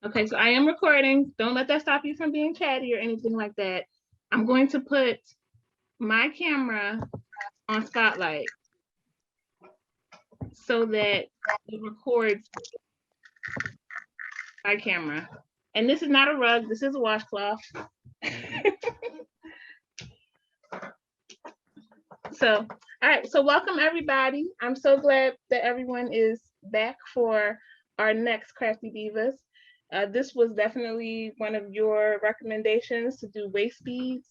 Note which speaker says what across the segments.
Speaker 1: Okay, so I am recording. Don't let that stop you from being chatty or anything like that. I'm going to put my camera on spotlight so that it records my camera. And this is not a rug, this is a washcloth. So, all right, so welcome everybody. I'm so glad that everyone is back for our next Crafty Divas. This was definitely one of your recommendations to do waist beads.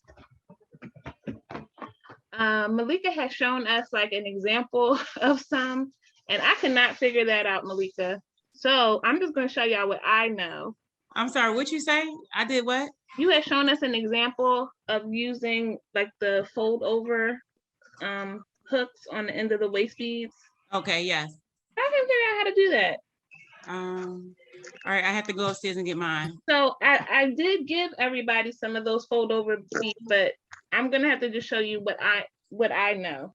Speaker 1: Malika has shown us like an example of some, and I could not figure that out, Malika. So I'm just going to show y'all what I know.
Speaker 2: I'm sorry, what you say? I did what?
Speaker 1: You had shown us an example of using like the fold over hooks on the end of the waist beads.
Speaker 2: Okay, yes.
Speaker 1: I can figure out how to do that.
Speaker 2: All right, I have to go upstairs and get mine.
Speaker 1: So I did give everybody some of those fold over beads, but I'm gonna have to just show you what I know.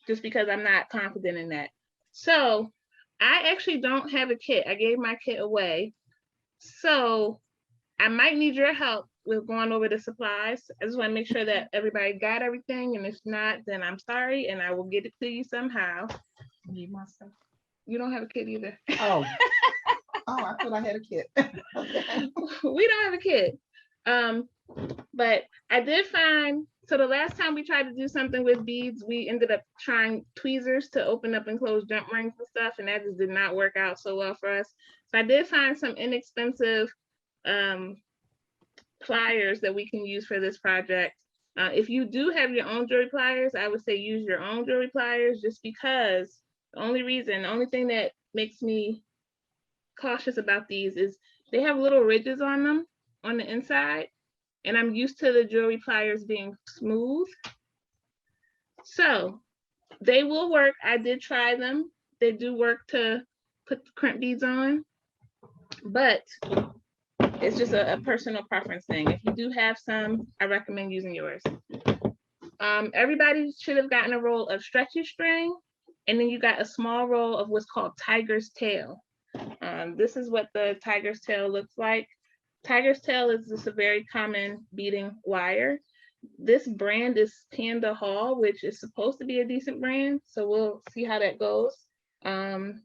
Speaker 1: Just because I'm not confident in that. So I actually don't have a kit. I gave my kit away. So I might need your help with going over the supplies. I just want to make sure that everybody got everything. And if not, then I'm sorry and I will get it to you somehow.
Speaker 3: Need my stuff.
Speaker 1: You don't have a kit either.
Speaker 3: Oh. Oh, I thought I had a kit. Okay.
Speaker 1: We don't have a kit. But I did find, so the last time we tried to do something with beads, we ended up trying tweezers to open up and close jump rings and stuff, and that just did not work out so well for us. So I did find some inexpensive pliers that we can use for this project. If you do have your own jewelry pliers, I would say use your own jewelry pliers, just because the only thing that makes me cautious about these is they have little ridges on them on the inside, and I'm used to the jewelry pliers being smooth. So they will work. I did try them. They do work to put the crimp beads on, but it's just a personal preference thing. If you do have some, I recommend using yours. Everybody should have gotten a roll of stretchy string, and then you got a small roll of what's called tiger's tail. This is what the tiger's tail looks like. Tiger's tail is just a very common beading wire. This brand is Panda Hall, which is supposed to be a decent brand, so we'll see how that goes. And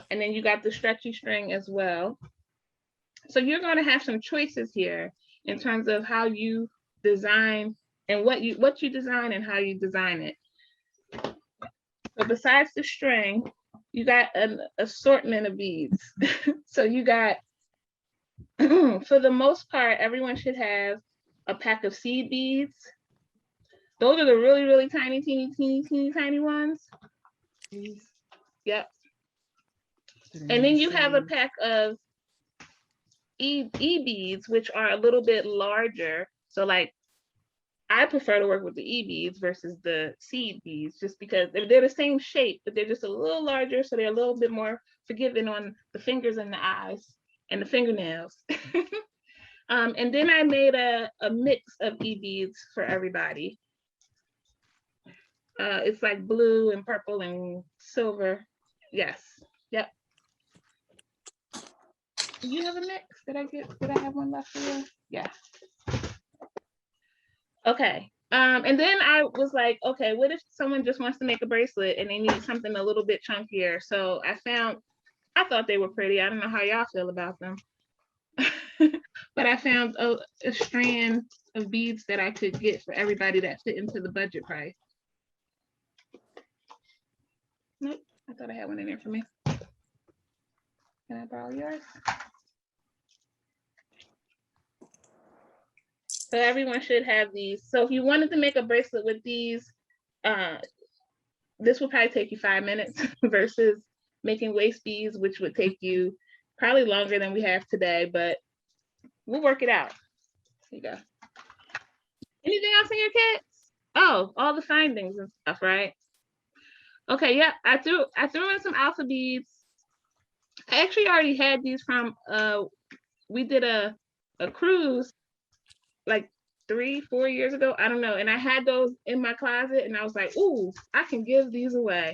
Speaker 1: then you got the stretchy string as well. So you're going to have some choices here in terms of how you design and what you design and how you design it. So besides the string, you got an assortment of beads. So you got, for the most part, everyone should have a pack of seed beads. Those are the really, really tiny, teeny tiny ones. Yep. And then you have a pack of E beads, which are a little bit larger. So like, I prefer to work with the E beads versus the seed beads, just because they're the same shape, but they're just a little larger, so they're a little bit more forgiving on the fingers and the eyes and the fingernails. And then I made a mix of E beads for everybody. It's like blue and purple and silver. Yes. Yep. Do you have a mix? Did I have one left for you? Yeah. Okay. And then I was like, okay, what if someone just wants to make a bracelet and they need something a little bit chunkier? So I thought they were pretty. I don't know how y'all feel about them. But I found a strand of beads that I could get for everybody that fit into the budget price. Nope, I thought I had one in there for me. Can I borrow yours? So everyone should have these. So if you wanted to make a bracelet with these, this would probably take you 5 minutes versus making waist beads, which would take you probably longer than we have today, but we'll work it out. There you go. Anything else in your kits? Oh, all the findings and stuff, right? Okay, yeah, I threw in some alpha beads. I actually already had these from, we did a cruise like 3-4 years ago, I don't know, and I had those in my closet, and I was like, ooh, I can give these away.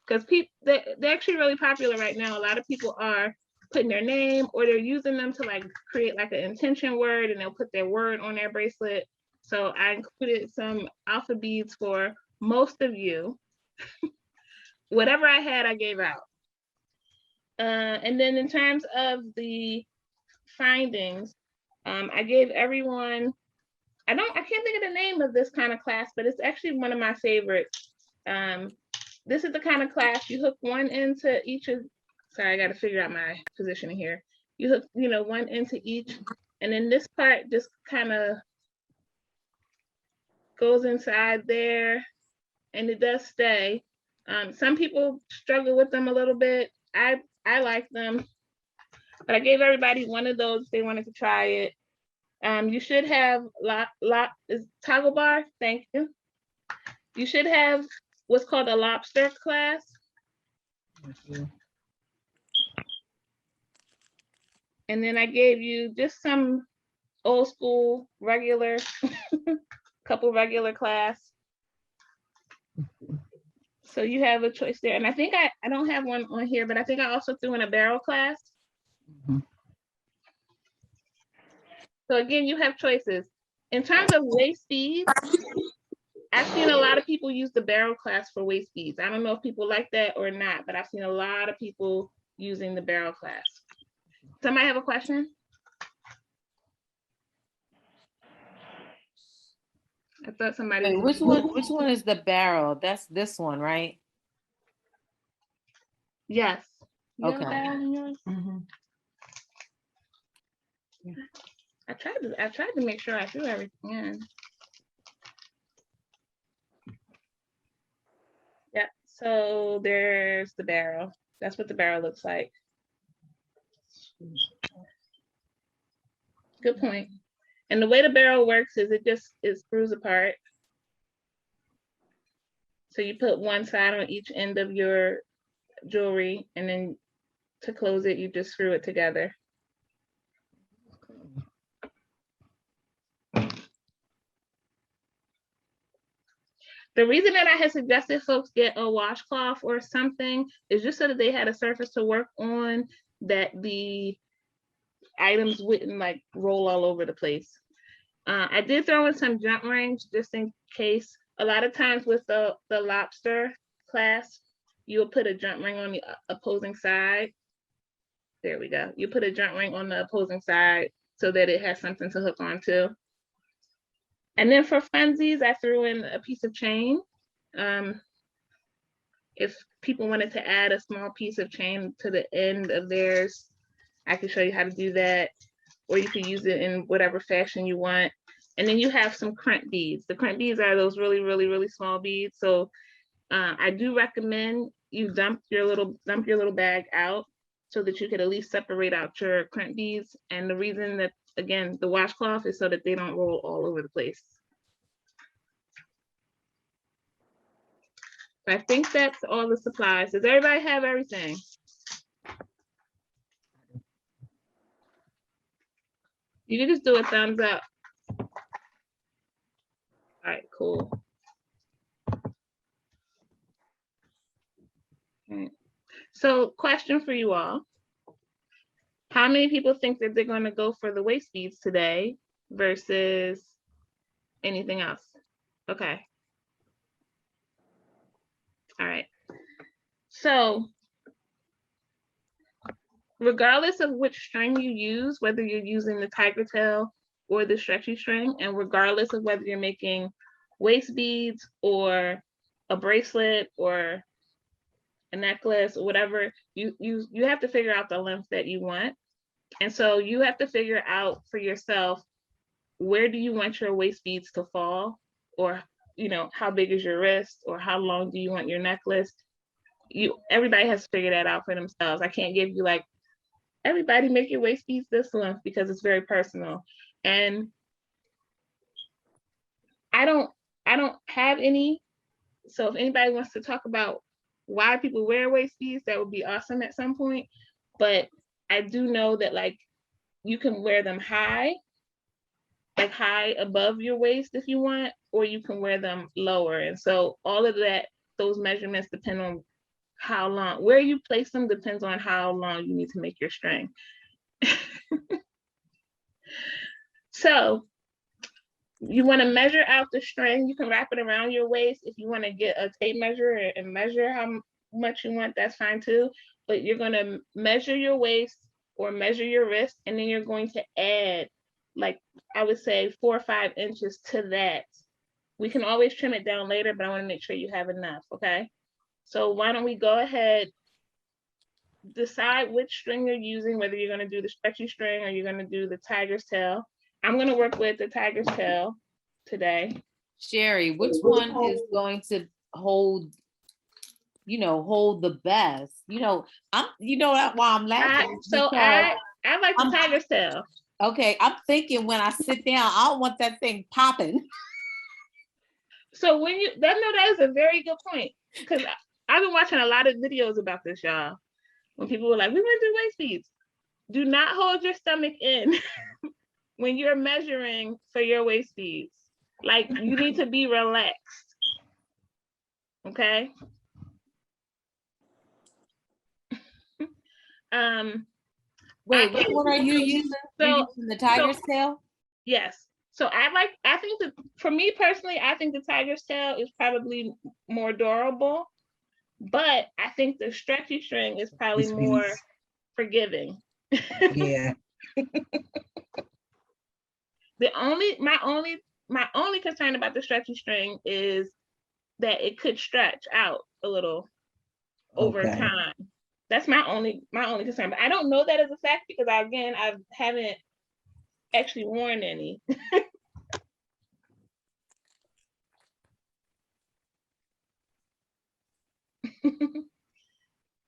Speaker 1: Because they're actually really popular right now. A lot of people are putting their name, or they're using them to like create like an intention word, and they'll put their word on their bracelet. So I included some alpha beads for most of you. Whatever I had, I gave out. And then in terms of the findings, I gave everyone, I can't think of the name of this kind of class, but it's actually one of my favorites. This is the kind of class you hook one into each of, sorry, I got to figure out my positioning here. You hook, one into each, and then this part just kind of goes inside there, and it does stay. Some people struggle with them a little bit. I like them, but I gave everybody one of those if they wanted to try it. You should have is toggle bar. Thank you. You should have what's called a lobster class. And then I gave you just some old school regular, couple regular class. So you have a choice there. And I think I don't have one on here, but I think I also threw in a barrel class. So again, you have choices. In terms of waist beads, I've seen a lot of people use the barrel class for waist beads. I don't know if people like that or not, but I've seen a lot of people using the barrel class. Somebody have a question? I thought somebody.
Speaker 4: Wait, which one is the barrel? That's this one, right?
Speaker 1: Yes. You have a
Speaker 4: Okay.
Speaker 1: barrel in yours? I tried to make sure I threw everything in. Yeah, so there's the barrel. That's what the barrel looks like. Good point. And the way the barrel works is it screws apart. So you put one side on each end of your jewelry, and then to close it, you just screw it together. The reason that I had suggested folks get a washcloth or something is just so that they had a surface to work on, that the items wouldn't like roll all over the place. I did throw in some jump rings just in case. A lot of times with the lobster class, you'll put a jump ring on the opposing side. There we go. You put a jump ring on the opposing side so that it has something to hook onto. And then for funsies, I threw in a piece of chain. If people wanted to add a small piece of chain to the end of theirs, I can show you how to do that, or you can use it in whatever fashion you want. And then you have some crimp beads. The crimp beads are those really, really, really small beads. So I do recommend you dump your little bag out so that you could at least separate out your crimp beads. And the reason that, again, the washcloth is so that they don't roll all over the place. I think that's all the supplies. Does everybody have everything? You can just do a thumbs up. All right, cool. Okay. So question for you all. How many people think that they're going to go for the waist beads today versus anything else? Okay. All right. So regardless of which string you use, whether you're using the tiger tail or the stretchy string, and regardless of whether you're making waist beads or a bracelet or a necklace or whatever, you have to figure out the length that you want. And so you have to figure out for yourself, where do you want your waist beads to fall? Or, how big is your wrist? Or how long do you want your necklace? Everybody has to figure that out for themselves. I can't give you like, everybody make your waist beads this length, because it's very personal. And I don't have any. So if anybody wants to talk about why people wear waist beads, that would be awesome at some point. But I do know that like you can wear them high, like high above your waist if you want, or you can wear them lower. And so all of that, those measurements depend on how long, where you place them depends on how long you need to make your string. So you want to measure out the string. You can wrap it around your waist. If you want to get a tape measure and measure how much you want, that's fine too. But you're going to measure your waist or measure your wrist, and then you're going to add, like, I would say 4 or 5 inches to that. We can always trim it down later, but I want to make sure you have enough, okay? So why don't we go ahead, decide which string you're using, whether you're going to do the stretchy string or you're going to do the tiger's tail. I'm going to work with the tiger's tail today.
Speaker 4: Sherry, which one is going to hold, hold the best? Why I'm laughing.
Speaker 1: I like the tiger's tail.
Speaker 4: Okay, I'm thinking when I sit down, I don't want that thing popping.
Speaker 1: So when that is a very good point, because I've been watching a lot of videos about this, y'all. When people were like, we want to do waist beads. Do not hold your stomach in when you're measuring for your waist beads. Like, you need to be relaxed. Okay?
Speaker 4: Wait, what one are you using? You're using the tiger's tail?
Speaker 1: Yes. So I think that, for me personally, I think the tiger's tail is probably more durable, but I think the stretchy string is probably more forgiving.
Speaker 3: Yeah.
Speaker 1: My only concern about the stretchy string is that it could stretch out a little over time. That's my only concern. But I don't know that as a fact because I haven't actually worn any.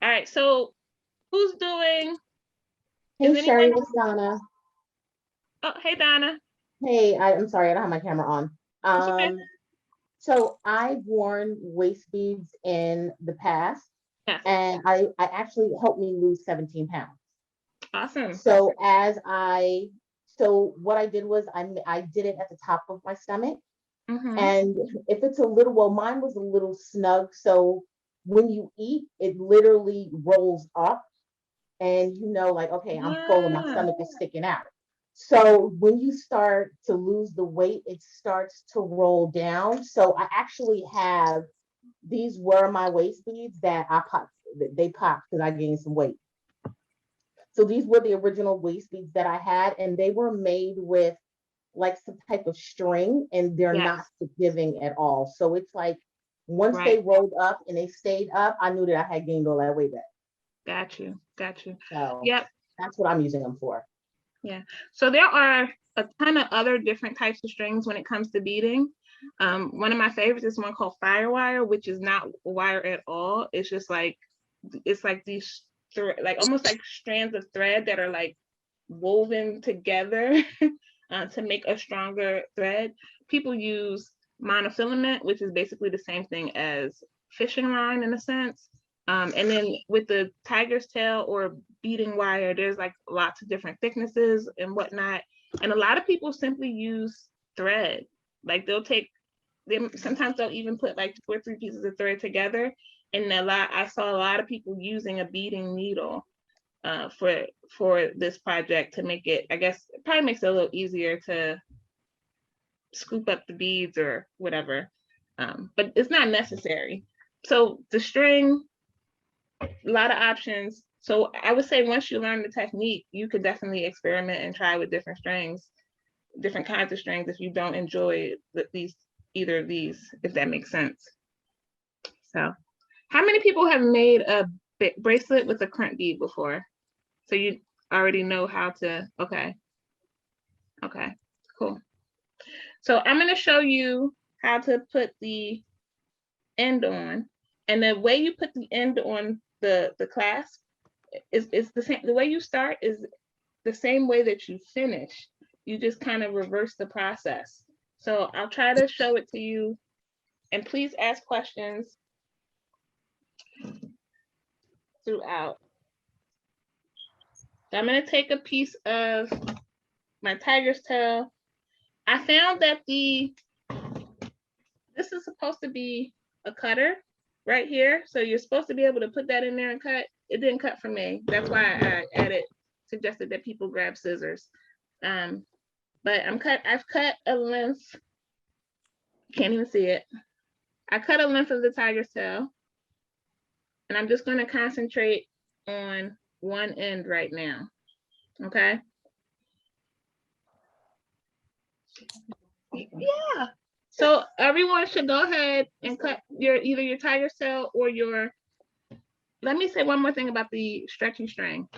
Speaker 1: All right, so who's doing?
Speaker 5: Hey, Sherry, it's Donna.
Speaker 1: Oh, hey, Donna.
Speaker 5: Hey, I'm sorry, I don't have my camera on.
Speaker 1: Okay.
Speaker 5: So I've worn waist beads in the past,
Speaker 1: Yes.
Speaker 5: and I actually helped me lose 17 pounds.
Speaker 1: Awesome.
Speaker 5: So what I did was I did it at the top of my stomach.
Speaker 1: Mm-hmm.
Speaker 5: And if it's mine was a little snug. So when you eat, it literally rolls up and like, okay, I'm full and my stomach is sticking out. So when you start to lose the weight, it starts to roll down. So I actually these were my waist beads that I popped. They popped because I gained some weight. So these were the original waist beads that I had, and they were made with like some type of string, and they're not forgiving at all. So it's like once they rolled up and they stayed up, I knew that I had gained all that weight back.
Speaker 1: Got you.
Speaker 5: So
Speaker 1: yep,
Speaker 5: that's what I'm using them for.
Speaker 1: Yeah. So there are a ton of other different types of strings when it comes to beading. One of my favorites is one called Firewire, which is not wire at all. It's just like, it's like these like almost like strands of thread that are like woven together to make a stronger thread. People use monofilament, which is basically the same thing as fishing line in a sense. And then with the tiger's tail or beading wire, there's like lots of different thicknesses and whatnot. And a lot of people simply use thread. Like sometimes they'll even put like 2 or 3 pieces of thread together. And I saw a lot of people using a beading needle for this project to make it, I guess, it probably makes it a little easier to scoop up the beads or whatever. But it's not necessary. So the string, a lot of options. So I would say once you learn the technique, you could definitely experiment and try with different strings, different kinds of strings if you don't enjoy either of these, if that makes sense. So how many people have made a bracelet with a crimp bead before? So you already know how to, okay, cool. So I'm gonna show you how to put the end on. And the way you put the end on the clasp is the same. The way you start is the same way that you finish. You just kind of reverse the process. So I'll try to show it to you, and please ask questions throughout. So I'm gonna take a piece of my tiger's tail. I found that this is supposed to be a cutter, right here. So you're supposed to be able to put that in there and cut. It didn't cut for me. That's why I suggested that people grab scissors. But I've cut a length. Can't even see it. I cut a length of the tiger's tail. And I'm just going to concentrate on one end right now. Okay. Yeah. So everyone should go ahead and cut either your tiger's tail or your, let me say one more thing about the stretchy string.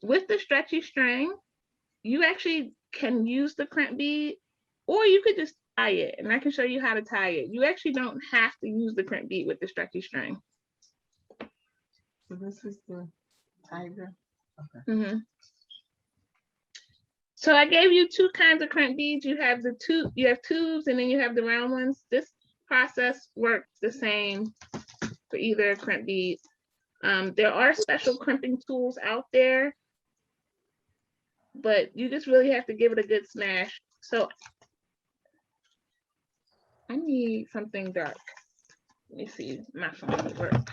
Speaker 1: With the stretchy string, you actually can use the crimp bead, or you could just tie it, and I can show you how to tie it. You actually don't have to use the crimp bead with the stretchy string.
Speaker 3: So this is the tiger. Okay.
Speaker 1: Mm-hmm. So I gave you two kinds of crimp beads. You have tubes, and then you have the round ones. This process works the same for either crimp bead. There are special crimping tools out there, but you just really have to give it a good smash. So I need something dark. Let me see, my phone will work.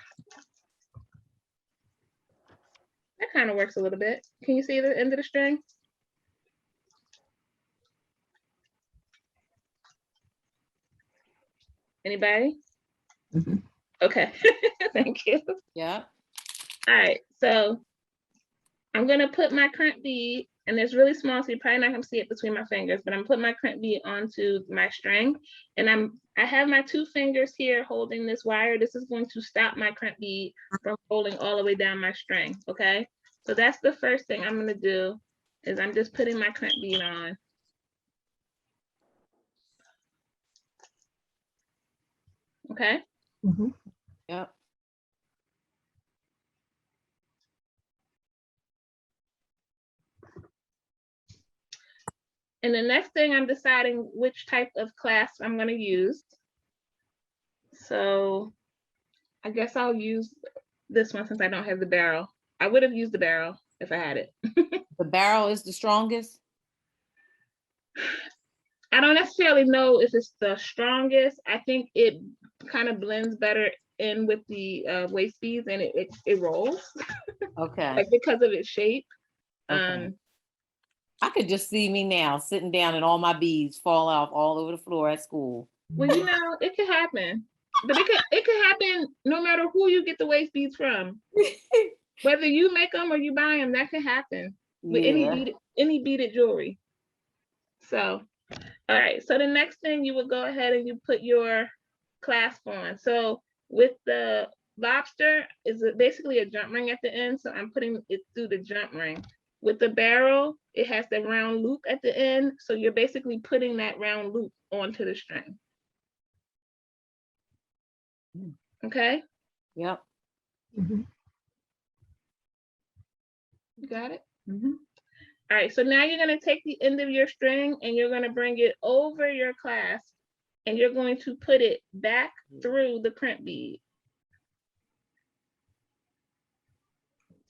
Speaker 1: That kind of works a little bit. Can you see the end of the string? Anybody?
Speaker 3: Mm-hmm.
Speaker 1: Okay, thank you.
Speaker 4: Yeah.
Speaker 1: All right, so I'm gonna put my crimp bead, and it's really small, so you're probably not gonna see it between my fingers, but I'm putting my crimp bead onto my string, and I have my two fingers here holding this wire. This is going to stop my crimp bead from rolling all the way down my string, okay? So that's the first thing I'm gonna do, is I'm just putting my crimp bead on. Okay?
Speaker 3: Mm-hmm.
Speaker 4: Yep.
Speaker 1: And the next thing, I'm deciding which type of clasp I'm gonna use. So I guess I'll use this one since I don't have the barrel. I would have used the barrel if I had it.
Speaker 4: The barrel is the strongest.
Speaker 1: I don't necessarily know if it's the strongest. I think it kind of blends better in with the waist beads, and it rolls.
Speaker 4: Okay.
Speaker 1: Like because of its shape.
Speaker 4: Okay. I could just see me now sitting down and all my beads fall off all over the floor at school.
Speaker 1: Well, you know, it could happen. But it could happen no matter who you get the waist beads from. Whether you make them or you buy them, that could happen with any beaded jewelry. So, all right. So the next thing, you would go ahead and you put your clasp on. So with the lobster, is basically a jump ring at the end. So I'm putting it through the jump ring. With the barrel, it has the round loop at the end. So you're basically putting that round loop onto the string. Okay?
Speaker 4: Yep.
Speaker 3: Mm-hmm.
Speaker 1: You got it?
Speaker 3: Mm-hmm.
Speaker 1: All right, so now you're gonna take the end of your string and you're gonna bring it over your clasp, and you're going to put it back through the crimp bead.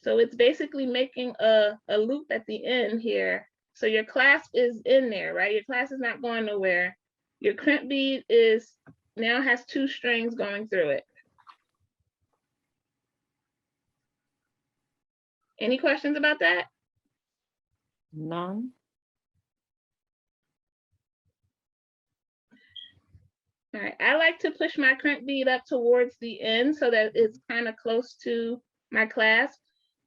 Speaker 1: So it's basically making a loop at the end here. So your clasp is in there, right? Your clasp is not going nowhere. Your crimp bead now has two strings going through it. Any questions about that?
Speaker 4: None.
Speaker 1: All right, I like to push my crimp bead up towards the end so that it's kind of close to my clasp.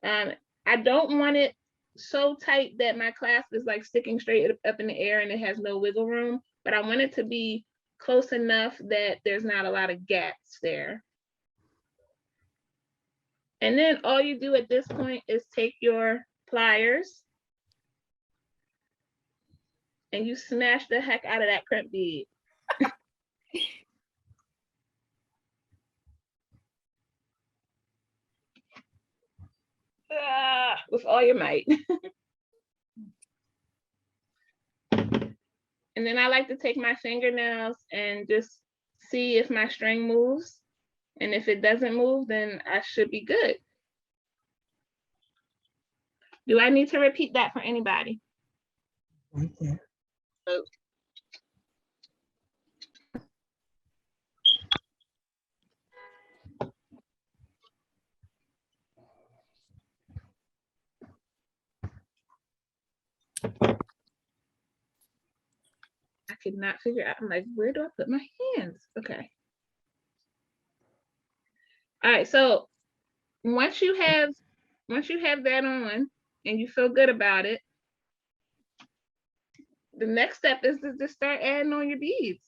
Speaker 1: I don't want it so tight that my clasp is like sticking straight up in the air and it has no wiggle room, but I want it to be close enough that there's not a lot of gaps there. And then all you do at this point is take your pliers and you smash the heck out of that crimp bead. With all your might. And then I like to take my fingernails and just see if my string moves. And if it doesn't move, then I should be good. Do I need to repeat that for anybody?
Speaker 3: Right there.
Speaker 1: could not figure out. I'm like, where do I put my hands? Okay. All right, so once you have that on and you feel good about it, the next step is to just start adding on your beads.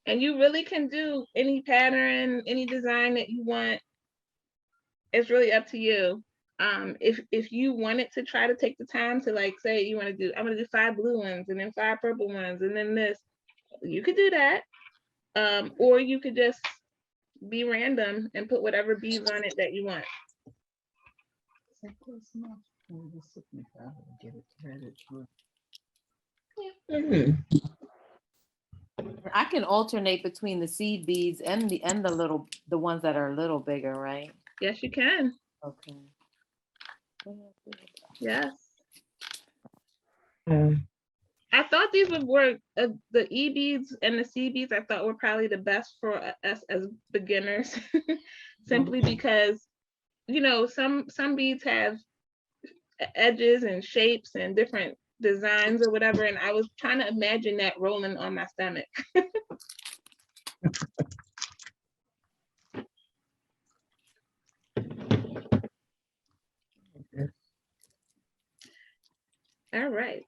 Speaker 1: And you really can do any pattern, any design that you want. It's really up to you. If you wanted to try to take the time to, like, say you want to do, I'm gonna do 5 blue ones and then 5 purple ones and then this, you could do that. Or you could just be random and put whatever beads on it that you want.
Speaker 4: I can alternate between the seed beads and the ones that are a little bigger, right?
Speaker 1: Yes, you can.
Speaker 4: Okay.
Speaker 1: Yes. I thought these would work. The E beads and the C beads, I thought were probably the best for us as beginners, simply because, you know, some beads have edges and shapes and different designs or whatever, and I was trying to imagine that rolling on my stomach. All right.